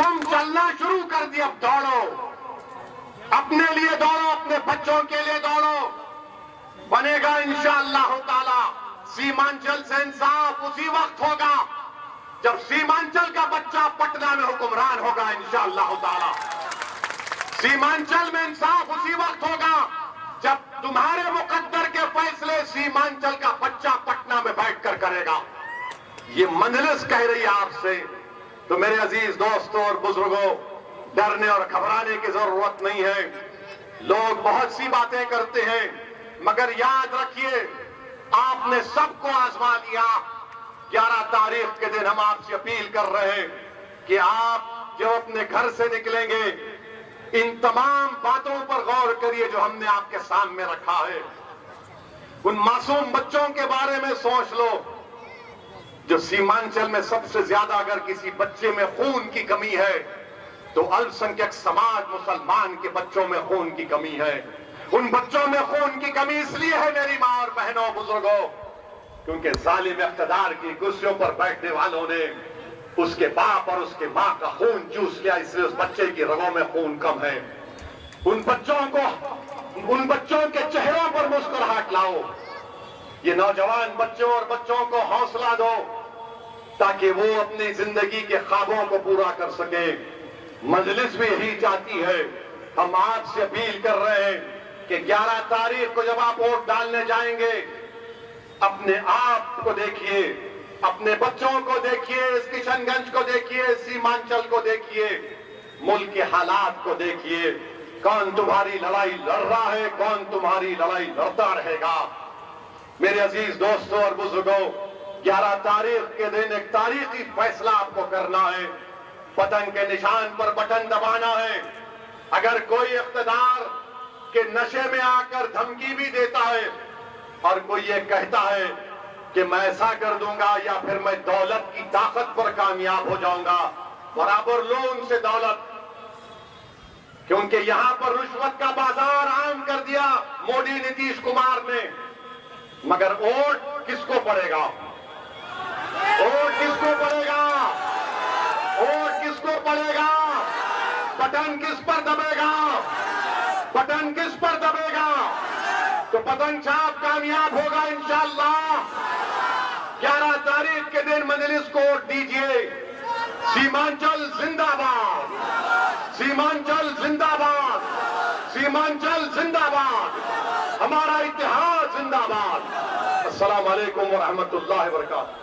تم چلنا شروع کر دیا، اب دوڑو، اپنے لیے دوڑو، اپنے بچوں کے لیے دوڑو. بنے گا انشاءاللہ تعالی. سیمانچل سے انصاف اسی وقت ہوگا جب سیمانچل کا بچہ پٹنہ میں حکمران ہوگا انشاءاللہ تعالی. سیمانچل میں انصاف اسی وقت ہوگا جب تمہارے مقدر کے فیصلے سیمانچل کا بچہ پٹنہ میں بیٹھ کر کرے گا. یہ مجلس کہہ رہی ہے آپ سے. تو میرے عزیز دوستوں اور بزرگوں، ڈرنے اور گھبرانے کی ضرورت نہیں ہے. لوگ بہت سی باتیں کرتے ہیں، مگر یاد رکھیے آپ نے سب کو آزما لیا. 11 تاریخ کے دن ہم آپ سے اپیل کر رہے ہیں کہ آپ جب اپنے گھر سے نکلیں گے ان تمام باتوں پر غور کریے جو ہم نے آپ کے سامنے رکھا ہے. ان معصوم بچوں کے بارے میں سوچ لو جو سیمانچل میں سب سے زیادہ اگر کسی بچے میں خون کی کمی ہے تو الپسنکھیک سماج مسلمان کے بچوں میں خون کی کمی ہے. ان بچوں میں خون کی کمی اس لیے ہے میری ماں اور بہنوں بزرگوں کیونکہ ظالم اقتدار کی کرسیوں پر بیٹھنے والوں نے اس کے باپ اور اس کے ماں کا خون چوس لیا، اس لیے اس بچے کی رگوں میں خون کم ہے. ان بچوں کے چہروں پر مسکراہٹ لاؤ. یہ نوجوان بچوں اور بچوں کو حوصلہ دو تاکہ وہ اپنی زندگی کے خوابوں کو پورا کر سکے. مجلس بھی یہی چاہتی ہے. ہم آپ سے اپیل کر رہے ہیں کہ 11 تاریخ کو جب آپ ووٹ ڈالنے جائیں گے اپنے آپ کو دیکھیے، اپنے بچوں کو دیکھیے، اس کشن گنج کو دیکھیے، سیمانچل کو دیکھیے، ملک کے حالات کو دیکھیے. کون تمہاری لڑائی لڑ رہا ہے، کون تمہاری لڑائی لڑتا رہے گا. میرے عزیز دوستوں اور بزرگوں، 11 تاریخ کے دن ایک تاریخی فیصلہ آپ کو کرنا ہے. پتنگ کے نشان پر بٹن دبانا ہے. اگر کوئی اقتدار کے نشے میں آ کر دھمکی بھی دیتا ہے اور کوئی یہ کہتا ہے کہ میں ایسا کر دوں گا یا پھر میں دولت کی طاقت پر کامیاب ہو جاؤں گا، برابر لو ان سے دولت. کیونکہ یہاں پر رشوت کا بازار عام کر دیا مودی نتیش کمار نے. مگر ووٹ کس کو پڑے گا؟ ووٹ کس کو پڑے گا؟ ووٹ کس کو پڑے گا؟ بٹن کس پر دبے گا؟ بٹن کس پر دبے گا؟ تو پتنگ چھاپ کامیاب ہوگا انشاءاللہ. 11 تاریخ کے دن مجلس کو ووٹ دیجئے. سیمانچل زندہ باد، سیمانچل زندہ باد، سیمانچل زندہ باد، ہمارا اتحاد زندہ باد. السلام علیکم ورحمۃ اللہ وبرکاتہ.